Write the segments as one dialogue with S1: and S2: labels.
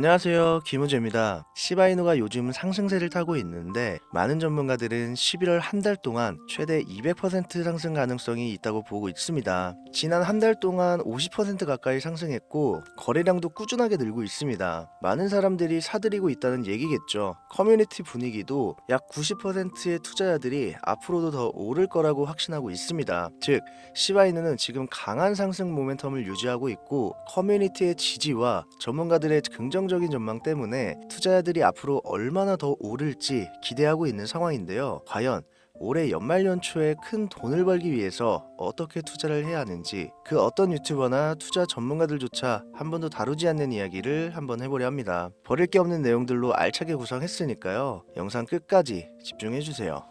S1: 안녕하세요. 김우재입니다. 시바이누가 요즘 상승세를 타고 있는데 많은 전문가들은 11월 한 달 동안 최대 200% 상승 가능성이 있다고 보고 있습니다. 지난 한 달 동안 50% 가까이 상승했고 거래량도 꾸준하게 늘고 있습니다. 많은 사람들이 사들이고 있다는 얘기겠죠. 커뮤니티 분위기도 약 90%의 투자자들이 앞으로도 더 오를 거라고 확신하고 있습니다. 즉, 시바이누는 지금 강한 상승 모멘텀을 유지하고 있고 커뮤니티의 지지와 전문가들의 긍정적인 전망 때문에 투자자들이 앞으로 얼마나 더 오를지 기대하고 있는 상황인데요. 과연 올해 연말 연초에 큰 돈을 벌기 위해서 어떻게 투자를 해야 하는지 그 어떤 유튜버나 투자 전문가들조차 한 번도 다루지 않는 이야기를 한번 해보려 합니다. 버릴 게 없는 내용들로 알차게 구성했으니까요. 영상 끝까지 집중해주세요.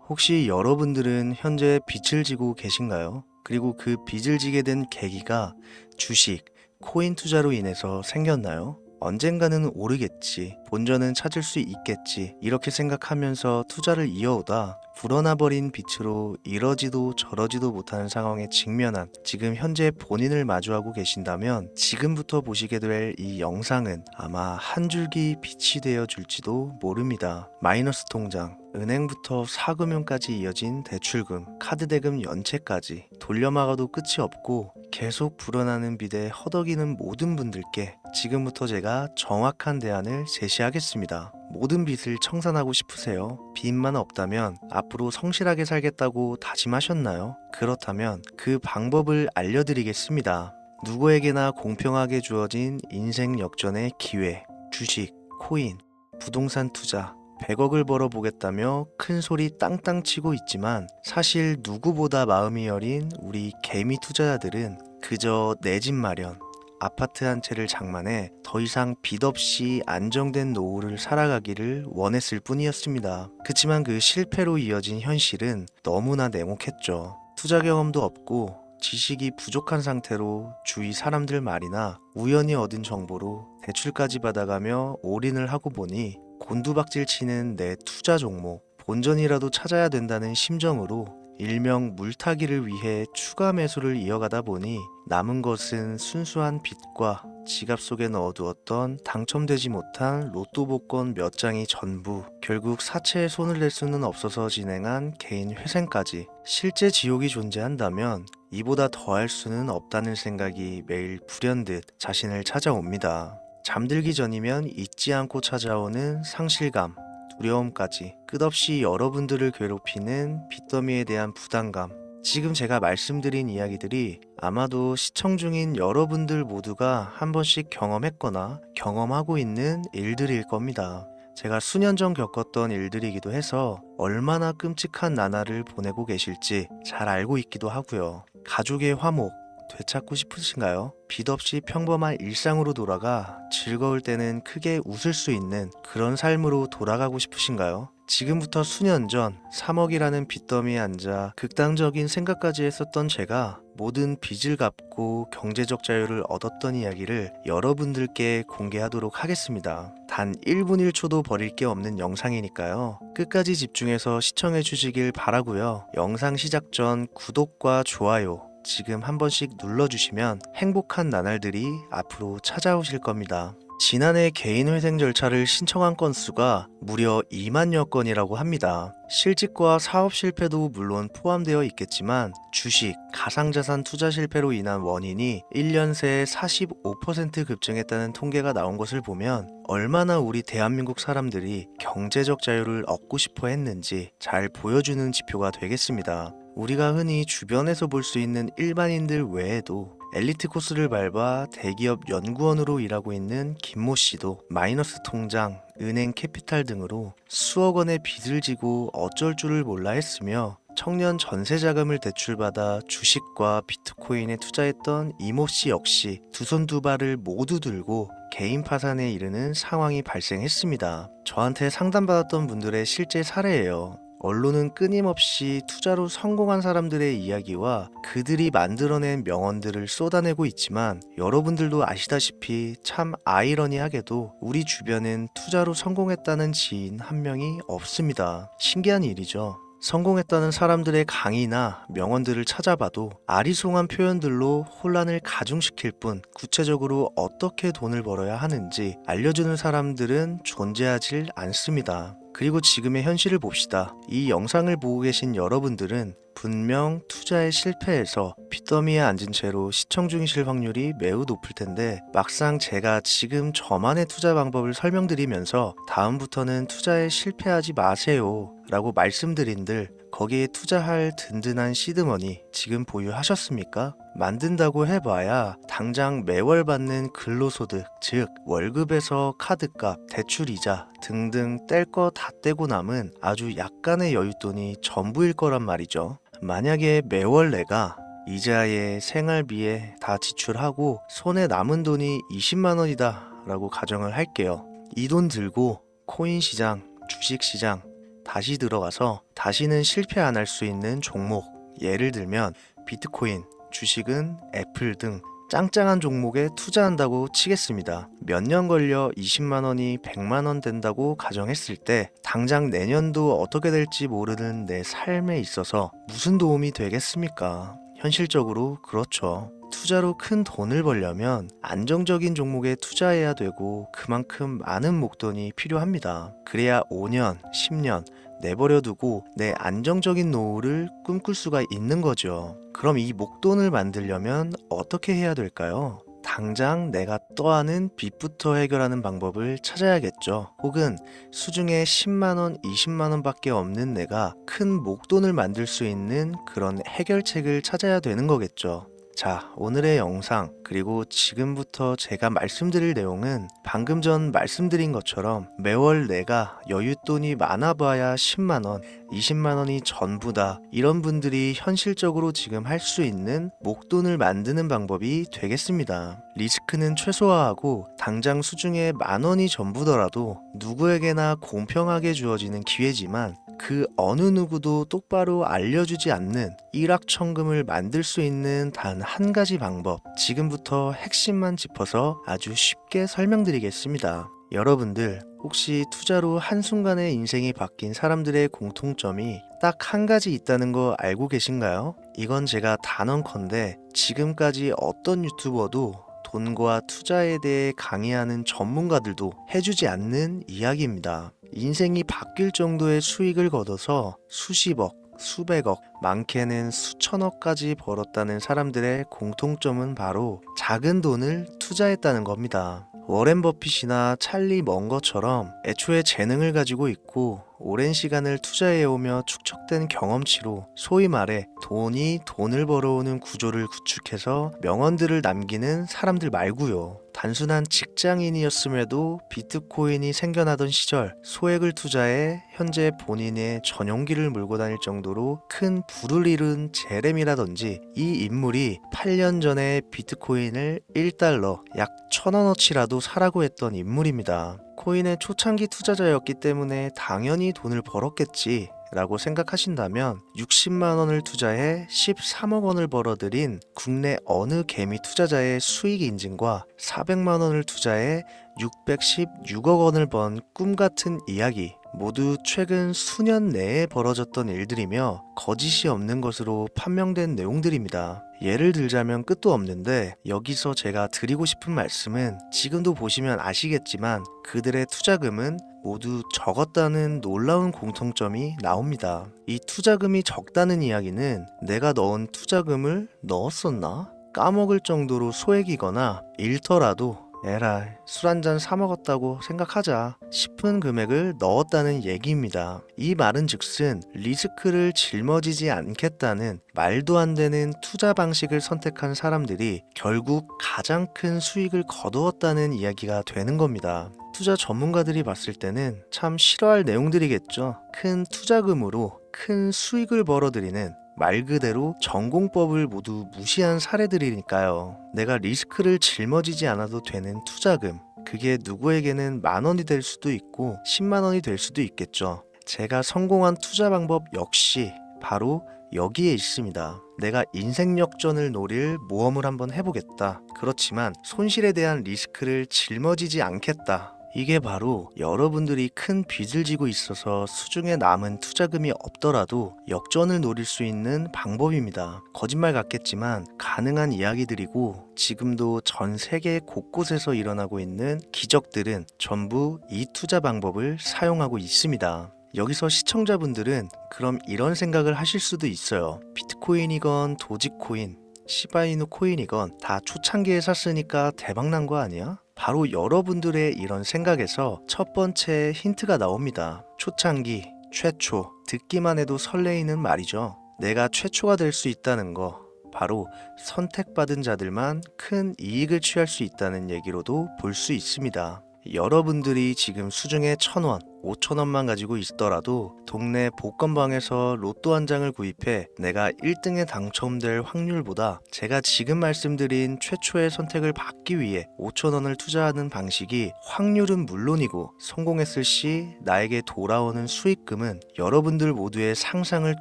S1: 혹시 여러분들은 현재 빚을 지고 계신가요? 그리고 그 빚을 지게 된 계기가 주식, 코인 투자로 인해서 생겼나요? 언젠가는 오르겠지, 본전은 찾을 수 있겠지, 이렇게 생각하면서 투자를 이어오다 불어나 버린 빚으로 이러지도 저러지도 못하는 상황에 직면한 지금 현재 본인을 마주하고 계신다면 지금부터 보시게 될 이 영상은 아마 한 줄기 빛이 되어 줄지도 모릅니다. 마이너스 통장, 은행부터 사금융까지 이어진 대출금, 카드대금 연체까지 돌려막아도 끝이 없고 계속 불어나는 빚에 허덕이는 모든 분들께 지금부터 제가 정확한 대안을 제시하겠습니다. 모든 빚을 청산하고 싶으세요? 빚만 없다면 앞으로 성실하게 살겠다고 다짐하셨나요? 그렇다면 그 방법을 알려드리겠습니다. 누구에게나 공평하게 주어진 인생 역전의 기회, 주식, 코인, 부동산 투자, 100억을 벌어보겠다며 큰 소리 땅땅 치고 있지만 사실 누구보다 마음이 여린 우리 개미 투자자들은 그저 내 집 마련, 아파트 한 채를 장만해 더 이상 빚 없이 안정된 노후를 살아가기를 원했을 뿐이었습니다. 그치만 그 실패로 이어진 현실은 너무나 냉혹했죠. 투자 경험도 없고 지식이 부족한 상태로 주위 사람들 말이나 우연히 얻은 정보로 대출까지 받아가며 올인을 하고 보니 곤두박질 치는 내 투자 종목, 본전이라도 찾아야 된다는 심정으로 일명 물타기를 위해 추가 매수를 이어가다 보니 남은 것은 순수한 빚과 지갑 속에 넣어두었던 당첨되지 못한 로또 복권 몇 장이 전부, 결국 사채에 손을 댈 수는 없어서 진행한 개인 회생까지. 실제 지옥이 존재한다면 이보다 더할 수는 없다는 생각이 매일 불현듯 자신을 찾아옵니다. 잠들기 전이면 잊지 않고 찾아오는 상실감, 두려움까지 끝없이 여러분들을 괴롭히는 빚더미에 대한 부담감. 지금 제가 말씀드린 이야기들이 아마도 시청 중인 여러분들 모두가 한 번씩 경험했거나 경험하고 있는 일들일 겁니다. 제가 수년 전 겪었던 일들이기도 해서 얼마나 끔찍한 나날을 보내고 계실지 잘 알고 있기도 하고요. 가족의 화목 되찾고 싶으신가요? 빚 없이 평범한 일상으로 돌아가 즐거울 때는 크게 웃을 수 있는 그런 삶으로 돌아가고 싶으신가요? 지금부터 수년 전 3억이라는 빚더미에 앉아 극단적인 생각까지 했었던 제가 모든 빚을 갚고 경제적 자유를 얻었던 이야기를 여러분들께 공개하도록 하겠습니다. 단 1분 1초도 버릴 게 없는 영상이니까요. 끝까지 집중해서 시청해 주시길 바라고요. 영상 시작 전 구독과 좋아요 지금 한 번씩 눌러주시면 행복한 나날들이 앞으로 찾아오실 겁니다. 지난해 개인 회생 절차를 신청한 건수가 무려 2만여 건이라고 합니다. 실직과 사업 실패도 물론 포함되어 있겠지만 주식, 가상자산 투자 실패로 인한 원인이 1년 새에 45% 급증했다는 통계가 나온 것을 보면 얼마나 우리 대한민국 사람들이 경제적 자유를 얻고 싶어 했는지 잘 보여주는 지표가 되겠습니다. 우리가 흔히 주변에서 볼 수 있는 일반인들 외에도 엘리트 코스를 밟아 대기업 연구원으로 일하고 있는 김모 씨도 마이너스 통장, 은행 캐피탈 등으로 수억 원의 빚을 지고 어쩔 줄을 몰라 했으며 청년 전세 자금을 대출받아 주식과 비트코인에 투자했던 이모 씨 역시 두 손 두 발을 모두 들고 개인 파산에 이르는 상황이 발생했습니다. 저한테 상담받았던 분들의 실제 사례예요. 언론은 끊임없이 투자로 성공한 사람들의 이야기와 그들이 만들어낸 명언들을 쏟아내고 있지만 여러분들도 아시다시피 참 아이러니하게도 우리 주변엔 투자로 성공했다는 지인 한 명이 없습니다. 신기한 일이죠. 성공했다는 사람들의 강의나 명언들을 찾아봐도 아리송한 표현들로 혼란을 가중시킬 뿐 구체적으로 어떻게 돈을 벌어야 하는지 알려주는 사람들은 존재하질 않습니다. 그리고 지금의 현실을 봅시다. 이 영상을 보고 계신 여러분들은 분명 투자에 실패해서 빚더미에 앉은 채로 시청 중이실 확률이 매우 높을 텐데, 막상 제가 지금 저만의 투자 방법을 설명드리면서 다음부터는 투자에 실패하지 마세요 라고 말씀드린들 거기에 투자할 든든한 시드머니 지금 보유하셨습니까? 만든다고 해봐야 당장 매월 받는 근로소득, 즉 월급에서 카드값, 대출이자 등등 뗄 거 다 떼고 남은 아주 약간의 여윳돈이 전부일 거란 말이죠. 만약에 매월 내가 이자에 생활비에 다 지출하고 손에 남은 돈이 20만 원이다 라고 가정을 할게요. 이 돈 들고 코인 시장, 주식 시장 다시 들어가서 다시는 실패 안 할 수 있는 종목, 예를 들면 비트코인, 주식은 애플 등 짱짱한 종목에 투자한다고 치겠습니다. 몇 년 걸려 20만 원이 100만 원 된다고 가정했을 때 당장 내년도 어떻게 될지 모르는 내 삶에 있어서 무슨 도움이 되겠습니까? 현실적으로 그렇죠. 투자로 큰 돈을 벌려면 안정적인 종목에 투자해야 되고 그만큼 많은 목돈이 필요합니다. 그래야 5년, 10년 내버려 두고 내 안정적인 노후를 꿈꿀 수가 있는 거죠. 그럼 이 목돈을 만들려면 어떻게 해야 될까요? 당장 내가 떠안은 빚부터 해결하는 방법을 찾아야겠죠. 혹은 수중에 10만원, 20만원 밖에 없는 내가 큰 목돈을 만들 수 있는 그런 해결책을 찾아야 되는 거겠죠. 자, 오늘의 영상 그리고 지금부터 제가 말씀드릴 내용은 방금 전 말씀드린 것처럼 매월 내가 여윳돈이 많아봐야 10만원, 20만원이 전부다, 이런 분들이 현실적으로 지금 할 수 있는 목돈을 만드는 방법이 되겠습니다. 리스크는 최소화하고 당장 수중에 만원이 전부더라도 누구에게나 공평하게 주어지는 기회지만 그 어느 누구도 똑바로 알려주지 않는 일확천금을 만들 수 있는 단 한 가지 방법, 지금부터 핵심만 짚어서 아주 쉽게 설명드리겠습니다. 여러분들 혹시 투자로 한순간에 인생이 바뀐 사람들의 공통점이 딱 한 가지 있다는 거 알고 계신가요? 이건 제가 단언컨대 지금까지 어떤 유튜버도 돈과 투자에 대해 강의하는 전문가들도 해주지 않는 이야기입니다. 인생이 바뀔 정도의 수익을 거둬서 수십억, 수백억, 많게는 수천억까지 벌었다는 사람들의 공통점은 바로 작은 돈을 투자했다는 겁니다. 워렌 버핏이나 찰리 먼거처럼 애초에 재능을 가지고 있고 오랜 시간을 투자해오며 축적된 경험치로 소위 말해 돈이 돈을 벌어오는 구조를 구축해서 명언들을 남기는 사람들 말고요. 단순한 직장인이었음에도 비트코인이 생겨나던 시절 소액을 투자해 현재 본인의 전용기를 몰고 다닐 정도로 큰 부를 이룬 제렘이라든지, 이 인물이 8년 전에 비트코인을 1달러 약 1,000원어치라도 사라고 했던 인물입니다. 코인의 초창기 투자자였기 때문에 당연히 돈을 벌었겠지 라고 생각하신다면 60만원을 투자해 13억 원을 벌어들인 국내 어느 개미 투자자의 수익 인증과 400만원을 투자해 616억 원을 번 꿈같은 이야기, 모두 최근 수년 내에 벌어졌던 일들이며 거짓이 없는 것으로 판명된 내용들입니다. 예를 들자면 끝도 없는데 여기서 제가 드리고 싶은 말씀은 지금도 보시면 아시겠지만 그들의 투자금은 모두 적었다는 놀라운 공통점이 나옵니다. 이 투자금이 적다는 이야기는 내가 넣은 투자금을 넣었었나? 까먹을 정도로 소액이거나 잃더라도 에라이 술 한잔 사 먹었다고 생각하자 싶은 금액을 넣었다는 얘기입니다. 이 말은 즉슨 리스크를 짊어지지 않겠다는 말도 안 되는 투자 방식을 선택한 사람들이 결국 가장 큰 수익을 거두었다는 이야기가 되는 겁니다. 투자 전문가들이 봤을 때는 참 싫어할 내용들이겠죠. 큰 투자금으로 큰 수익을 벌어들이는 말 그대로 전공법을 모두 무시한 사례들이니까요. 내가 리스크를 짊어지지 않아도 되는 투자금, 그게 누구에게는 만원이 될 수도 있고 10만원이 될 수도 있겠죠. 제가 성공한 투자 방법 역시 바로 여기에 있습니다. 내가 인생 역전을 노릴 모험을 한번 해보겠다. 그렇지만 손실에 대한 리스크를 짊어지지 않겠다. 이게 바로 여러분들이 큰 빚을 지고 있어서 수중에 남은 투자금이 없더라도 역전을 노릴 수 있는 방법입니다. 거짓말 같겠지만 가능한 이야기들이고 지금도 전 세계 곳곳에서 일어나고 있는 기적들은 전부 이 투자 방법을 사용하고 있습니다. 여기서 시청자분들은 그럼 이런 생각을 하실 수도 있어요. 비트코인이건 도지코인, 시바이누 코인이건 다 초창기에 샀으니까 대박난 거 아니야? 바로 여러분들의 이런 생각에서 첫 번째 힌트가 나옵니다. 초창기, 최초, 듣기만 해도 설레이는 말이죠. 내가 최초가 될 수 있다는 거, 바로 선택받은 자들만 큰 이익을 취할 수 있다는 얘기로도 볼 수 있습니다. 여러분들이 지금 수중에 1,000원, 5,000원만 가지고 있더라도 동네 복권방에서 로또 한 장을 구입해 내가 1등에 당첨될 확률보다 제가 지금 말씀드린 최초의 선택을 받기 위해 5,000원을 투자하는 방식이 확률은 물론이고 성공했을 시 나에게 돌아오는 수익금은 여러분들 모두의 상상을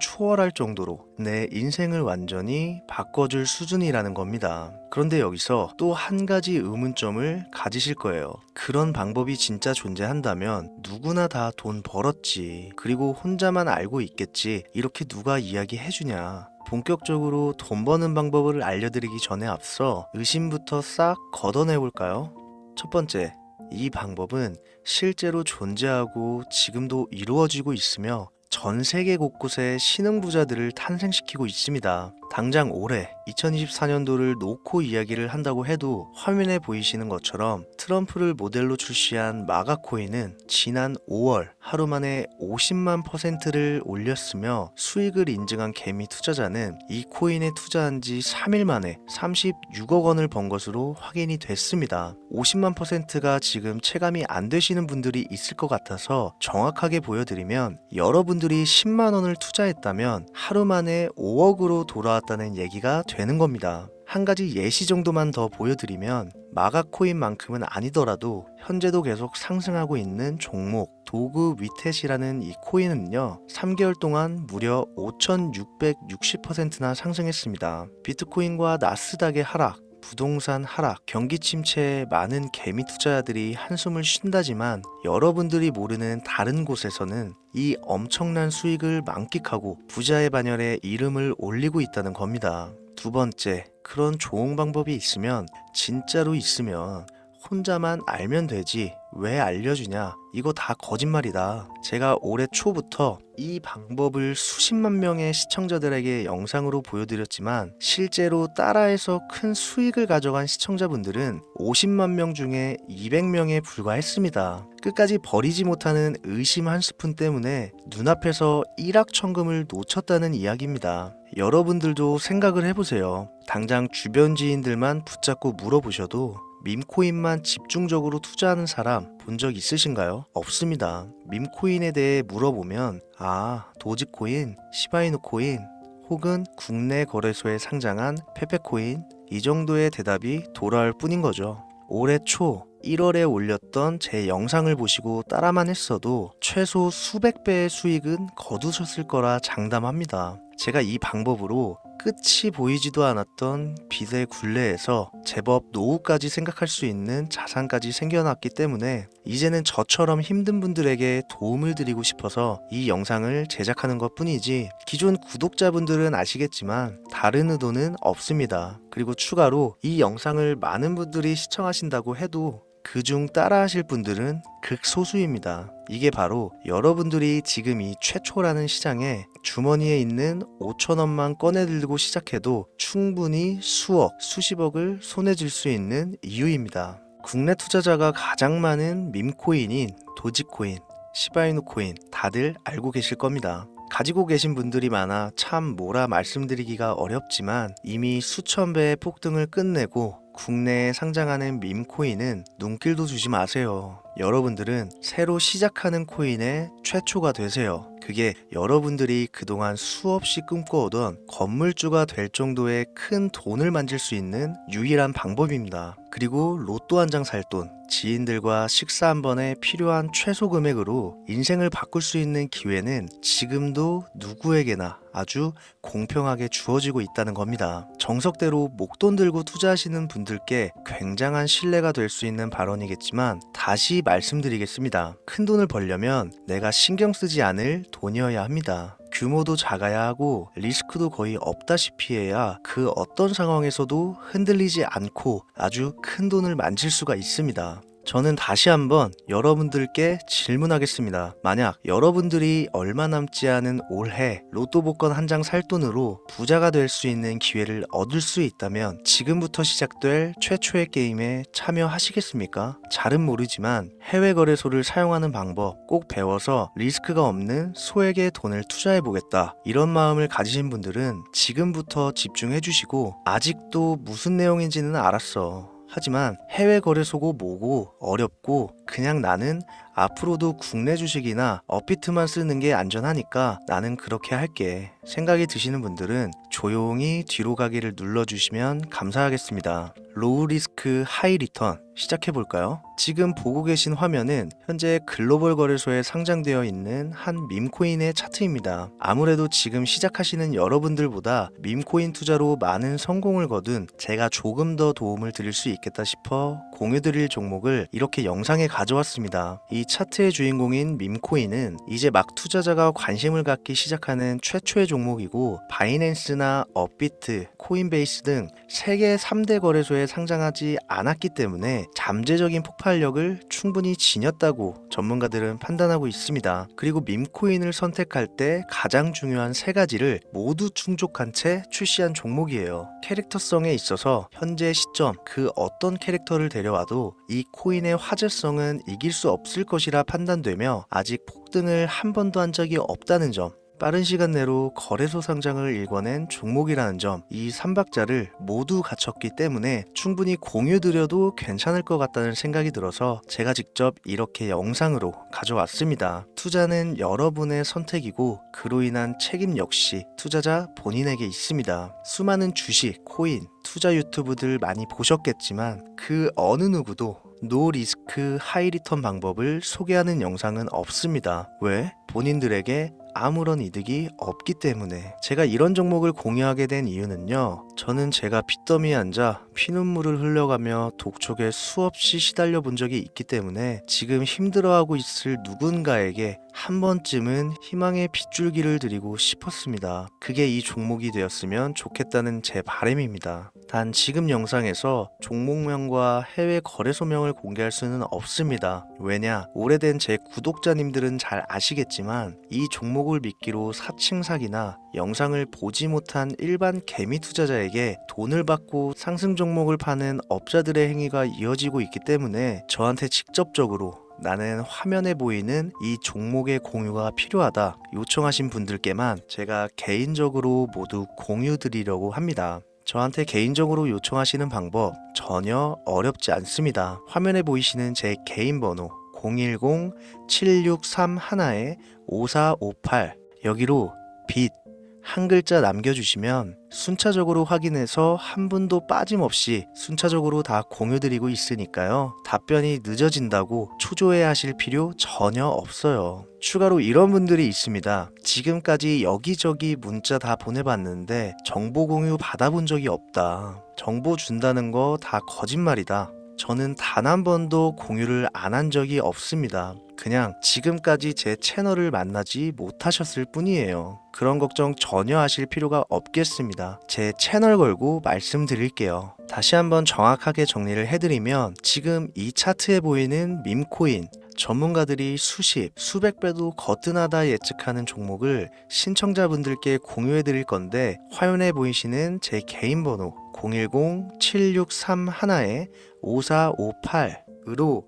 S1: 초월할 정도로 내 인생을 완전히 바꿔줄 수준이라는 겁니다. 그런데 여기서 또 한 가지 의문점을 가지실 거예요. 그런 방법이 진짜 존재한다면 누구나 다 돈 벌었지. 그리고 혼자만 알고 있겠지. 이렇게 누가 이야기해주냐. 본격적으로 돈 버는 방법을 알려드리기 전에 앞서 의심부터 싹 걷어내볼까요? 첫 번째, 이 방법은 실제로 존재하고 지금도 이루어지고 있으며 전 세계 곳곳에 신흥부자들을 탄생시키고 있습니다. 당장 올해 2024년도를 놓고 이야기를 한다고 해도 화면에 보이시는 것처럼 트럼프를 모델로 출시한 마가코인은 지난 5월 하루 만에 50만 %를 올렸으며 수익을 인증한 개미 투자자는 이 코인에 투자한 지 3일 만에 36억 원을 번 것으로 확인이 됐습니다. 50만 %가 지금 체감이 안 되시는 분들이 있을 것 같아서 정확하게 보여드리면 여러분들이 10만 원을 투자했다면 하루 만에 5억으로 돌아왔다는 얘기가 되는 겁니다. 한 가지 예시 정도만 더 보여드리면 마가코인만큼은 아니더라도 현재도 계속 상승하고 있는 종목 도구 위텟이라는 이 코인은요 3개월 동안 무려 5,660%나 상승했습니다. 비트코인과 나스닥의 하락, 부동산 하락, 경기 침체에 많은 개미 투자자들이 한숨을 쉰다지만 여러분들이 모르는 다른 곳에서는 이 엄청난 수익을 만끽하고 부자의 반열에 이름을 올리고 있다는 겁니다. 두 번째, 그런 좋은 방법이 있으면 진짜로 있으면 혼자만 알면 되지 왜 알려주냐, 이거 다 거짓말이다. 제가 올해 초부터 이 방법을 수십만 명의 시청자들에게 영상으로 보여드렸지만 실제로 따라해서 큰 수익을 가져간 시청자분들은 50만 명 중에 200명에 불과했습니다. 끝까지 버리지 못하는 의심 한 스푼 때문에 눈앞에서 일확천금을 놓쳤다는 이야기입니다. 여러분들도 생각을 해보세요. 당장 주변 지인들만 붙잡고 물어보셔도 밈코인만 집중적으로 투자하는 사람 본 적 있으신가요? 없습니다. 밈코인에 대해 물어보면 도지코인, 시바이누 코인 혹은 국내 거래소에 상장한 페페코인 이 정도의 대답이 돌아올 뿐인 거죠. 올해 초 1월에 올렸던 제 영상을 보시고 따라만 했어도 최소 수백 배의 수익은 거두셨을 거라 장담합니다. 제가 이 방법으로 끝이 보이지도 않았던 빚의 굴레에서 제법 노후까지 생각할 수 있는 자산까지 생겨났기 때문에 이제는 저처럼 힘든 분들에게 도움을 드리고 싶어서 이 영상을 제작하는 것 뿐이지 기존 구독자분들은 아시겠지만 다른 의도는 없습니다. 그리고 추가로 이 영상을 많은 분들이 시청하신다고 해도 그중 따라하실 분들은 극소수입니다. 이게 바로 여러분들이 지금 이 최초라는 시장에 주머니에 있는 5,000원만 꺼내들고 시작해도 충분히 수억, 수십억을 손에 쥘 수 있는 이유입니다. 국내 투자자가 가장 많은 밈코인인 도지코인, 시바이누 코인 다들 알고 계실 겁니다. 가지고 계신 분들이 많아 참 뭐라 말씀드리기가 어렵지만 이미 수천 배의 폭등을 끝내고 국내에 상장하는 밈코인은 눈길도 주지 마세요. 여러분들은 새로 시작하는 코인의 최초가 되세요. 그게 여러분들이 그동안 수없이 꿈꿔오던 건물주가 될 정도의 큰 돈을 만질 수 있는 유일한 방법입니다. 그리고 로또 한 장 살 돈, 지인들과 식사 한 번에 필요한 최소 금액으로 인생을 바꿀 수 있는 기회는 지금도 누구에게나 아주 공평하게 주어지고 있다는 겁니다. 정석대로 목돈 들고 투자하시는 분들께 굉장한 신뢰가 될 수 있는 발언이겠지만 다시 말씀드리겠습니다. 큰 돈을 벌려면 내가 신경 쓰지 않을 돈이어야 합니다. 규모도 작아야 하고 리스크도 거의 없다시피 해야 그 어떤 상황에서도 흔들리지 않고 아주 큰 돈을 만질 수가 있습니다. 저는 다시 한번 여러분들께 질문하겠습니다. 만약 여러분들이 얼마 남지 않은 올해 로또 복권 한 장 살 돈으로 부자가 될 수 있는 기회를 얻을 수 있다면 지금부터 시작될 최초의 게임에 참여하시겠습니까? 잘은 모르지만 해외 거래소를 사용하는 방법 꼭 배워서 리스크가 없는 소액의 돈을 투자해 보겠다. 이런 마음을 가지신 분들은 지금부터 집중해 주시고 아직도 무슨 내용인지는 알았어. 하지만 해외 거래소고 뭐고 어렵고 그냥 나는 앞으로도 국내 주식이나 업비트만 쓰는 게 안전하니까 나는 그렇게 할게 생각이 드시는 분들은 조용히 뒤로 가기를 눌러주시면 감사하겠습니다. 로우 리스크 하이 리턴 시작해 볼까요? 지금 보고 계신 화면은 현재 글로벌 거래소에 상장되어 있는 한 밈코인의 차트입니다. 아무래도 지금 시작하시는 여러분들보다 밈코인 투자로 많은 성공을 거둔 제가 조금 더 도움을 드릴 수 있겠다 싶어 공유드릴 종목을 이렇게 영상에 가져왔습니다. 이 차트의 주인공인 밈코인은 이제 막 투자자가 관심을 갖기 시작하는 최초의 종목이고 바이낸스나 업비트, 코인베이스 등 세계 3대 거래소에 상장하지 않았기 때문에 잠재적인 폭발력을 충분히 지녔다고 전문가들은 판단하고 있습니다. 그리고 밈코인을 선택할 때 가장 중요한 세 가지를 모두 충족한 채 출시한 종목이에요. 캐릭터성에 있어서 현재 시점 그 어떤 캐릭터를 데려와도 이 코인의 화제성은 이길 수 없을 것이라 판단되며 아직 폭등을 한 번도 한 적이 없다는 점, 빠른 시간 내로 거래소 상장을 일궈낸 종목이라는 점, 이 3박자를 모두 갖췄기 때문에 충분히 공유드려도 괜찮을 것 같다는 생각이 들어서 제가 직접 이렇게 영상으로 가져왔습니다. 투자는 여러분의 선택이고 그로 인한 책임 역시 투자자 본인에게 있습니다. 수많은 주식, 코인, 투자 유튜브들 많이 보셨겠지만 그 어느 누구도 노 리스크 하이 리턴 방법을 소개하는 영상은 없습니다. 왜? 본인들에게 아무런 이득이 없기 때문에. 제가 이런 종목을 공유하게 된 이유는요, 저는 제가 빚더미에 앉아 피눈물을 흘려가며 독촉에 수없이 시달려 본 적이 있기 때문에 지금 힘들어하고 있을 누군가에게 한 번쯤은 희망의 빗줄기를 드리고 싶었습니다. 그게 이 종목이 되었으면 좋겠다는 제 바람입니다. 단 지금 영상에서 종목명과 해외 거래소명을 공개할 수는 없습니다. 왜냐? 오래된 제 구독자님들은 잘 아시겠지만 이 종목을 미끼로 사칭 사기나 영상을 보지 못한 일반 개미 투자자에게 돈을 받고 상승 종목을 파는 업자들의 행위가 이어지고 있기 때문에 저한테 직접적으로 나는 화면에 보이는 이 종목의 공유가 필요하다 요청하신 분들께만 제가 개인적으로 모두 공유 드리려고 합니다. 저한테 개인적으로 요청하시는 방법 전혀 어렵지 않습니다. 화면에 보이시는 제 개인 번호 010-7631-5458 여기로 빚 한 글자 남겨주시면 순차적으로 확인해서 한 분도 빠짐없이 순차적으로 다 공유드리고 있으니까요. 답변이 늦어진다고 초조해 하실 필요 전혀 없어요. 추가로 이런 분들이 있습니다. 지금까지 여기저기 문자 다 보내봤는데 정보 공유 받아본 적이 없다. 정보 준다는 거 다 거짓말이다. 저는 단 한 번도 공유를 안 한 적이 없습니다. 그냥 지금까지 제 채널을 만나지 못하셨을 뿐이에요. 그런 걱정 전혀 하실 필요가 없겠습니다. 제 채널 걸고 말씀드릴게요. 다시 한번 정확하게 정리를 해드리면 지금 이 차트에 보이는 밈코인 전문가들이 수십, 수백 배도 거뜬하다 예측하는 종목을 신청자분들께 공유해 드릴 건데 화면에 보이시는 제 개인 번호 010-7631-5458으로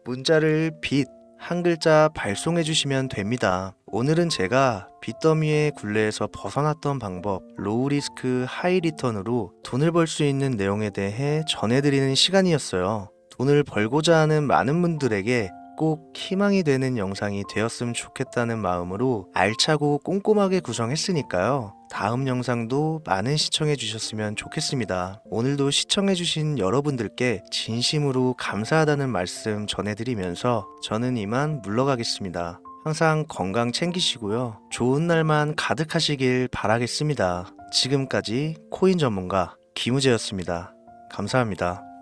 S1: 문자를 빚 한 글자 발송해 주시면 됩니다. 오늘은 제가 빚더미의 굴레에서 벗어났던 방법, 로우 리스크 하이 리턴으로 돈을 벌 수 있는 내용에 대해 전해드리는 시간이었어요. 돈을 벌고자 하는 많은 분들에게 꼭 희망이 되는 영상이 되었으면 좋겠다는 마음으로 알차고 꼼꼼하게 구성했으니까요. 다음 영상도 많은 시청해 주셨으면 좋겠습니다. 오늘도 시청해 주신 여러분들께 진심으로 감사하다는 말씀 전해드리면서 저는 이만 물러가겠습니다. 항상 건강 챙기시고요. 좋은 날만 가득하시길 바라겠습니다. 지금까지 코인 전문가 김우재였습니다. 감사합니다.